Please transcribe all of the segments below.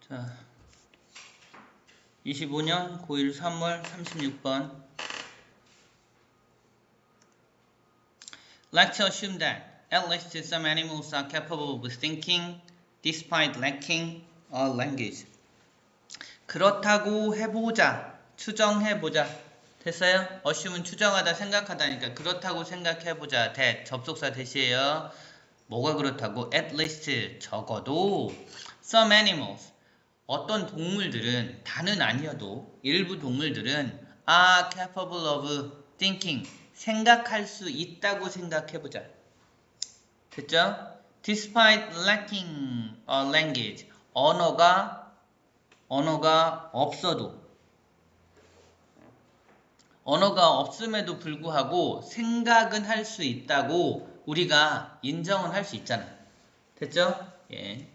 자, 25년 고1 3월 36번. Let's assume that at least some animals are capable of thinking despite lacking a language. 그렇다고 해보자. 추정해보자. 됐어요? assume은 추정하다, 생각하다니까 그렇다고 생각해보자. that 접속사 대시에요. 뭐가 그렇다고? at least 적어도 some animals 어떤 동물들은, 다는 아니어도 일부 동물들은 are capable of thinking 생각할 수 있다고 생각해보자. 됐죠? Despite lacking a language 언어가 없음에도 불구하고 생각은 할 수 있다고 우리가 인정은 할 수 있잖아. 됐죠? 예.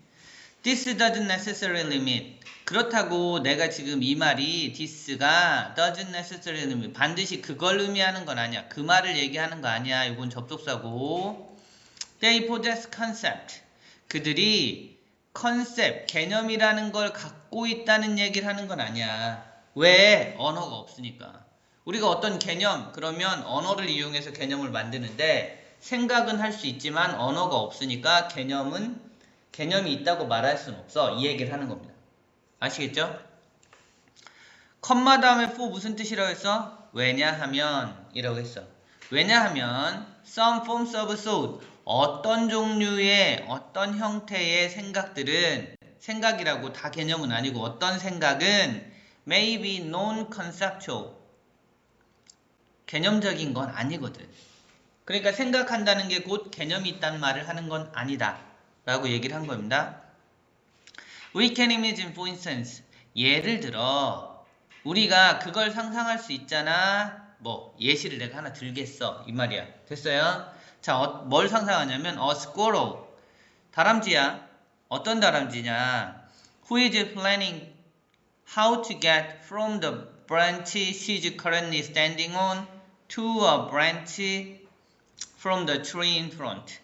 This doesn't necessarily mean 그렇다고 내가 지금 이 말이 this가 doesn't necessarily mean 반드시 그걸 의미하는 건 아니야. 그 말을 얘기하는 거 아니야. 이건 접속사고. They possess concept 그들이 컨셉, 개념이라는 걸 갖고 있다는 얘기를 하는 건 아니야. 왜? 언어가 없으니까. 우리가 어떤 개념, 그러면 언어를 이용해서 개념을 만드는데 생각은 할 수 있지만 언어가 없으니까 개념이 있다고 말할 수는 없어. 이 얘기를 하는 겁니다. 아시겠죠? 컴마 다음에 for 무슨 뜻이라고 했어? 왜냐하면 이라고 했어. 왜냐하면 some forms of thought 어떤 종류의 어떤 형태의 생각들은 생각이라고 다 개념은 아니고 어떤 생각은 may be non-conceptual 개념적인 건 아니거든. 그러니까 생각한다는 게 곧 개념이 있다는 말을 하는 건 아니다 라고 얘기를 한 겁니다. We can imagine for instance 예를 들어 우리가 그걸 상상할 수 있잖아. 뭐 예시를 내가 하나 들겠어 이 말이야. 됐어요? 자, 뭘 상상하냐면 a squirrel 다람쥐야. 어떤 다람쥐냐? Who is planning how to get from the branch she's currently standing on to a branch from the tree in front.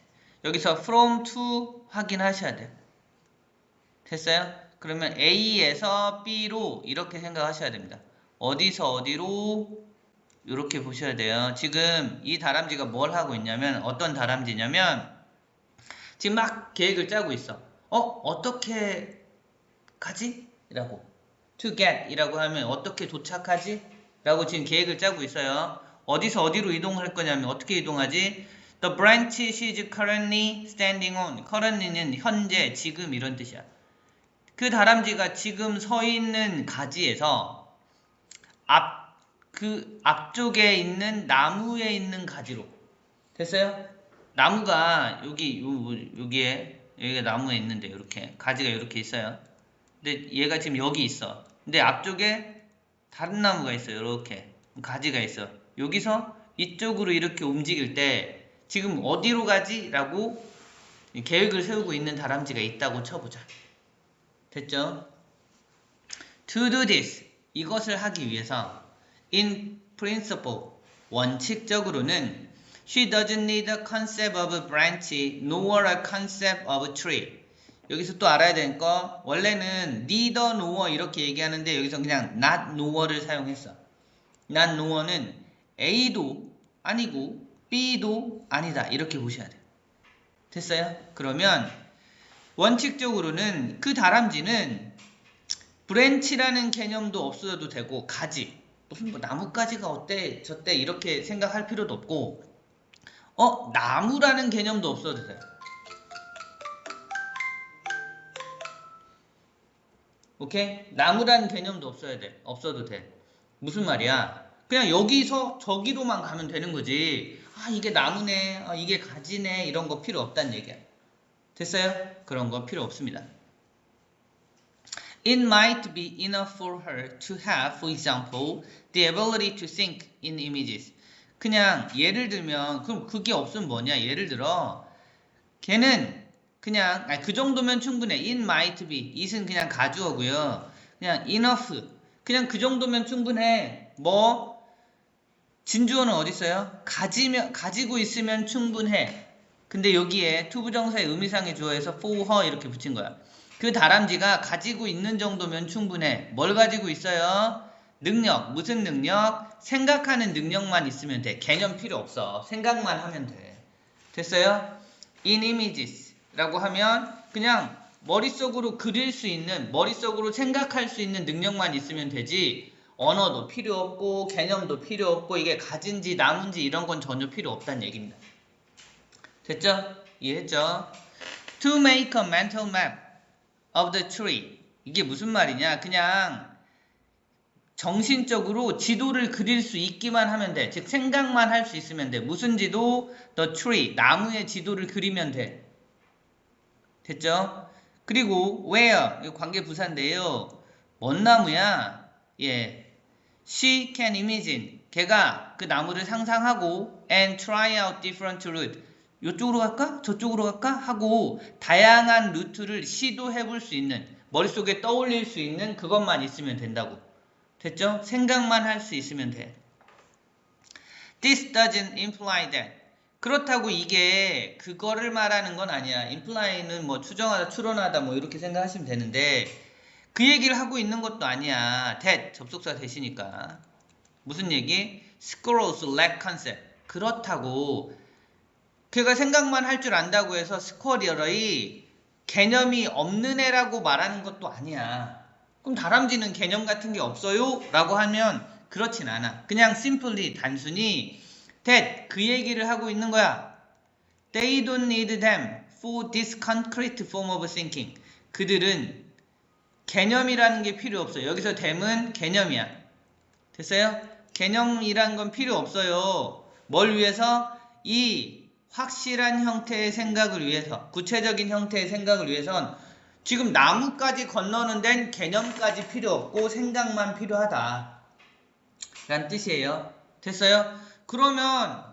여기서 from to 확인하셔야 돼요. 됐어요? 그러면 A에서 B로 이렇게 생각하셔야 됩니다. 어디서 어디로 이렇게 보셔야 돼요. 지금 이 다람쥐가 뭘 하고 있냐면 어떤 다람쥐냐면 지금 막 계획을 짜고 있어. 어떻게 가지? 라고 to get 이라고 하면 어떻게 도착하지? 라고 지금 계획을 짜고 있어요. 어디서 어디로 이동할 거냐면 어떻게 이동하지? The branch she's currently standing on. currently는 현재, 지금 이런 뜻이야. 그 다람쥐가 지금 서 있는 가지에서 그 앞쪽에 있는 나무에 있는 가지로. 됐어요? 나무가 여기가 나무에 있는데 이렇게 가지가 이렇게 있어요. 근데 얘가 지금 여기 있어. 근데 앞쪽에 다른 나무가 있어요. 이렇게 가지가 있어. 여기서 이쪽으로 이렇게 움직일 때 지금 어디로 가지? 라고 계획을 세우고 있는 다람쥐가 있다고 쳐보자. 됐죠? To do this 이것을 하기 위해서 in principle 원칙적으로는 she doesn't need a concept of a branch nor a concept of a tree. 여기서 또 알아야 되는 거 원래는 neither nor 이렇게 얘기하는데 여기서 그냥 not nor를 사용했어. not nor는 A도 아니고 B도 아니다 이렇게 보셔야 돼요. 됐어요? 그러면 원칙적으로는 그 다람쥐는 브랜치라는 개념도 없어도 되고 가지 무슨 뭐 나뭇가지가 어때 저때 이렇게 생각할 필요도 없고 나무라는 개념도 없어도 돼요. 오케이? 나무라는 개념도 없어도 돼. 무슨 말이야? 그냥 여기서 저기로만 가면 되는 거지. 이게 나무네, 이게 가지네 이런 거 필요 없다는 얘기야. 됐어요? 그런 거 필요 없습니다. It might be enough for her to have, for example, the ability to think in images. 그냥 예를 들면 그럼 그게 없으면 뭐냐? 예를 들어 걔는 그냥 그 정도면 충분해. It might be. it은 그냥 가주어고요. 그냥 enough. 그냥 그 정도면 충분해. 뭐 진주어는 어디 있어요? 가지고 있으면 충분해. 근데 여기에 투부정사의 의미상의 주어에서 for her 이렇게 붙인 거야. 그 다람쥐가 가지고 있는 정도면 충분해. 뭘 가지고 있어요? 능력. 무슨 능력? 생각하는 능력만 있으면 돼. 개념 필요 없어. 생각만 하면 돼. 됐어요? In images 라고 하면 그냥 머릿속으로 그릴 수 있는, 머릿속으로 생각할 수 있는 능력만 있으면 되지, 언어도 필요 없고 개념도 필요 없고 이게 가진지 남은지 이런 건 전혀 필요 없다는 얘기입니다. 됐죠? 이해했죠? To make a mental map of the tree. 이게 무슨 말이냐? 그냥 정신적으로 지도를 그릴 수 있기만 하면 돼. 즉 생각만 할 수 있으면 돼. 무슨 지도? The tree. 나무의 지도를 그리면 돼. 됐죠? 그리고 where, 이거 관계 부사인데요. 뭔 나무야? 예, she can imagine. 걔가 그 나무를 상상하고 and try out different route. 이쪽으로 갈까? 저쪽으로 갈까? 하고 다양한 루트를 시도해볼 수 있는, 머릿속에 떠올릴 수 있는 그것만 있으면 된다고. 됐죠? 생각만 할 수 있으면 돼. This doesn't imply that. 그렇다고 이게 그거를 말하는 건 아니야. imply는 뭐 추정하다, 추론하다 뭐 이렇게 생각하시면 되는데 그 얘기를 하고 있는 것도 아니야. that 접속사 대시니까. 무슨 얘기? Squirrels lack concept. 그렇다고 걔가 생각만 할 줄 안다고 해서 스쿼리얼이 개념이 없는 애라고 말하는 것도 아니야. 그럼 다람쥐는 개념 같은 게 없어요? 라고 하면 그렇진 않아. 그냥 simply 단순히 that 그 얘기를 하고 있는 거야. They don't need them for this concrete form of thinking. 그들은 개념이라는 게 필요 없어요. 여기서 them은 개념이야. 됐어요? 개념이란 건 필요 없어요. 뭘 위해서? 이 확실한 형태의 생각을 위해서, 구체적인 형태의 생각을 위해선 지금 나무까지 건너는 데는 개념까지 필요 없고 생각만 필요하다 라는 뜻이에요. 됐어요? 그러면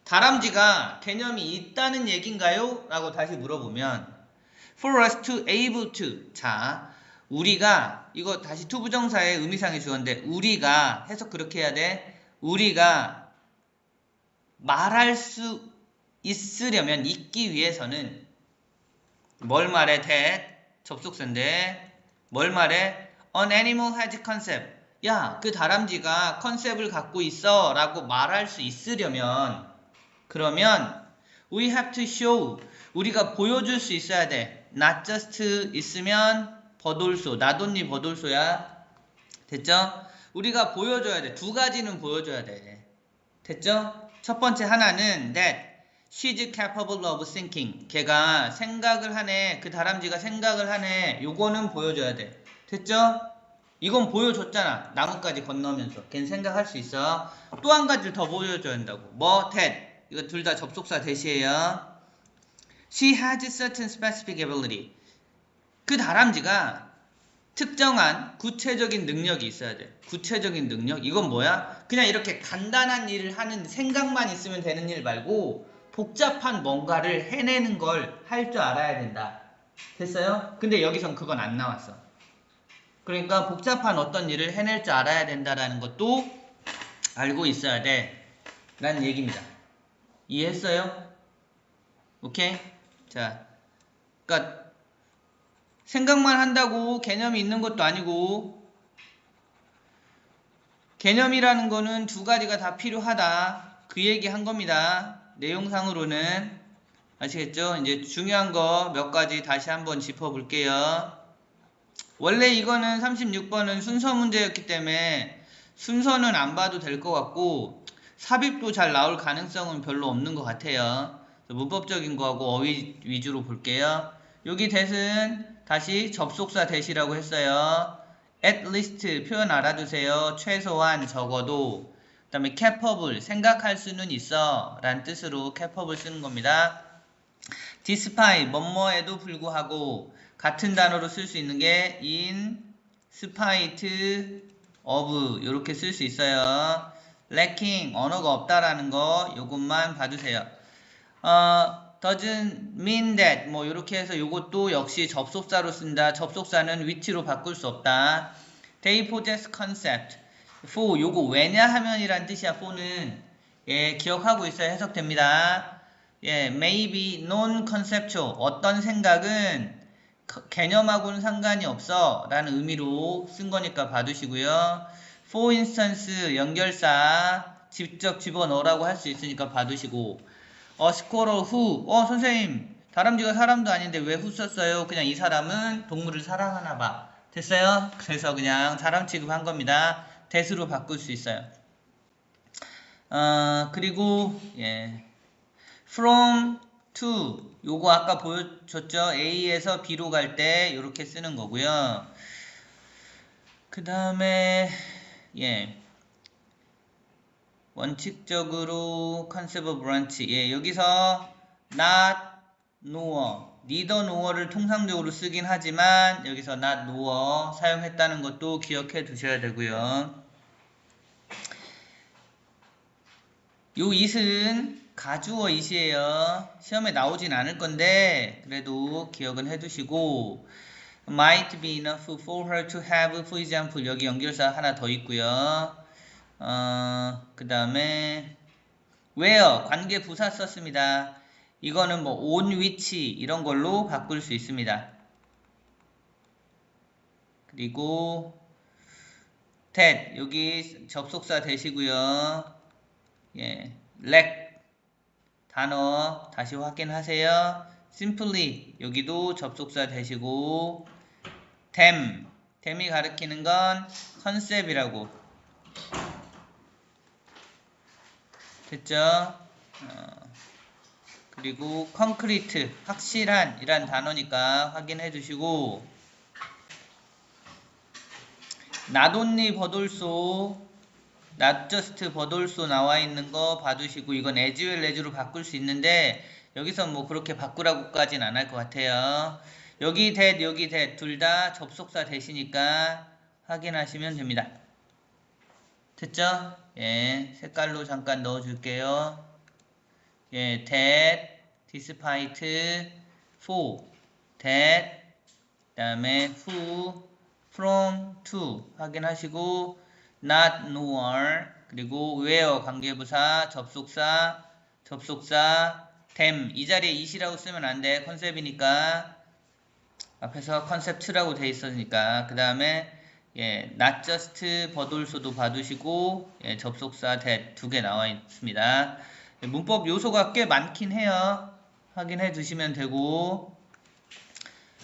다람쥐가 개념이 있다는 얘기인가요? 라고 다시 물어보면 For us to able to. 자, 우리가, 이거 다시 to 부정사의 의미상의 주어인데 우리가 해석 그렇게 해야 돼. 우리가 말할 수 있으려면, 있기 위해서는 뭘 말해? that 접속사인데 뭘 말해? An animal has concept. 야, 그 다람쥐가 컨셉을 갖고 있어 라고 말할 수 있으려면, 그러면 we have to show, 우리가 보여줄 수 있어야 돼. not just 있으면 버돌소, 나돈니 버돌소야. 됐죠? 우리가 보여줘야 돼. 두 가지는 보여줘야 돼. 됐죠? 첫 번째 하나는 that she's capable of thinking. 걔가 생각을 하네. 그 다람쥐가 생각을 하네. 요거는 보여줘야 돼. 됐죠? 이건 보여줬잖아. 나무까지 건너면서. 걔는 생각할 수 있어. 또 한 가지를 더 보여줘야 한다고. 뭐? that. 이거 둘 다 접속사 대시예요. She has certain specific ability. 그 다람쥐가 특정한 구체적인 능력이 있어야 돼. 구체적인 능력? 이건 뭐야? 그냥 이렇게 간단한 일을 하는, 생각만 있으면 되는 일 말고 복잡한 뭔가를 해내는 걸 할 줄 알아야 된다. 됐어요? 근데 여기선 그건 안 나왔어. 그러니까 복잡한 어떤 일을 해낼 줄 알아야 된다라는 것도 알고 있어야 돼 라는 얘기입니다. 이해했어요? 오케이? 자, 그러니까 생각만 한다고 개념이 있는 것도 아니고, 개념이라는 거는 두 가지가 다 필요하다. 그 얘기 한 겁니다. 내용상으로는. 아시겠죠? 이제 중요한 거 몇 가지 다시 한번 짚어볼게요. 원래 이거는 36번은 순서 문제였기 때문에 순서는 안 봐도 될 것 같고 삽입도 잘 나올 가능성은 별로 없는 것 같아요. 문법적인 거하고 어휘 위주로 볼게요. 여기 that은 다시 접속사 that이라고 했어요. at least 표현 알아두세요. 최소한, 적어도. 그 다음에 capable, 생각할 수는 있어 라는 뜻으로 capable 쓰는 겁니다. despite, 뭐뭐에도 불구하고 같은 단어로 쓸 수 있는 게 in spite of 이렇게 쓸 수 있어요. lacking, 언어가 없다라는 거 요것만 봐주세요. doesn't mean that 뭐 이렇게 해서 요것도 역시 접속사로 쓴다. 접속사는 위치로 바꿀 수 없다. They possess concept. for 요거 왜냐하면이란 뜻이야. for는 예, 기억하고 있어야 해석됩니다. 예, maybe non-conceptual 어떤 생각은 개념하고는 상관이 없어 라는 의미로 쓴 거니까 봐두시고요. For instance, 연결사 직접 집어넣으라고 할 수 있으니까 봐두시고, A squirrel who, 선생님, 다람쥐가 사람도 아닌데 왜 who 썼어요? 그냥 이 사람은 동물을 사랑하나 봐. 됐어요? 그래서 그냥 사람 취급한 겁니다. that으로 바꿀 수 있어요. 그리고, from to, 요거 아까 보여줬죠? A에서 B로 갈 때 이렇게 쓰는 거고요. 그 다음에, 원칙적으로 concept of branch, 여기서 not nor, neither nor를 통상적으로 쓰긴 하지만 여기서 not nor 사용했다는 것도 기억해 두셔야 되고요. 요 it은 가주어 it이에요. 시험에 나오진 않을 건데 그래도 기억은 해두시고, might be enough for her to have, for example, 여기 연결사 하나 더 있고요. 그 다음에 where, 관계 부사 썼습니다. 이거는 뭐 on which 이런 걸로 바꿀 수 있습니다. 그리고 that, 여기 접속사 되시고요. lack, 단어 다시 확인하세요. simply, 여기도 접속사 되시고, them이 가리키는 건 컨셉이라고. 됐죠? 그리고 concrete, 확실한 이란 단어니까 확인해 주시고, not only but also, not just but also 나와 있는 거 봐두시고, 이건 as well as로 바꿀 수 있는데 여기서 뭐 그렇게 바꾸라고까지는 안 할 것 같아요. 여기 that, 여기 that 둘 다 접속사 되시니까 확인하시면 됩니다. 됐죠? 색깔로 잠깐 넣어줄게요. that, despite, for, that, 그 다음에 who, from, to 확인하시고, not, nor, 그리고 where 관계부사, 접속사, them, 이 자리에 it이라고 쓰면 안 돼. 컨셉이니까. 앞에서 concept라고 돼 있으니까. 그 다음에 not just but also도 봐두시고, 접속사 that 두 개 나와 있습니다. 문법 요소가 꽤 많긴 해요. 확인해 두시면 되고,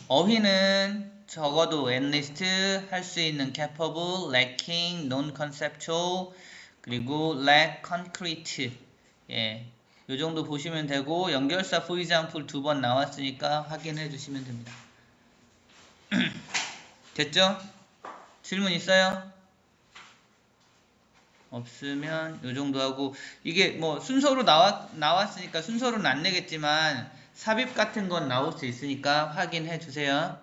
어휘는 적어도 at least 할 수 있는 capable, lacking, non-conceptual, 그리고 lack, concrete, 요 정도 보시면 되고, 연결사 for example 두 번 나왔으니까 확인해 주시면 됩니다. 됐죠? 질문 있어요? 없으면 요 정도 하고, 이게 뭐 순서로 나왔으니까 순서로는 안 내겠지만 삽입 같은 건 나올 수 있으니까 확인해 주세요.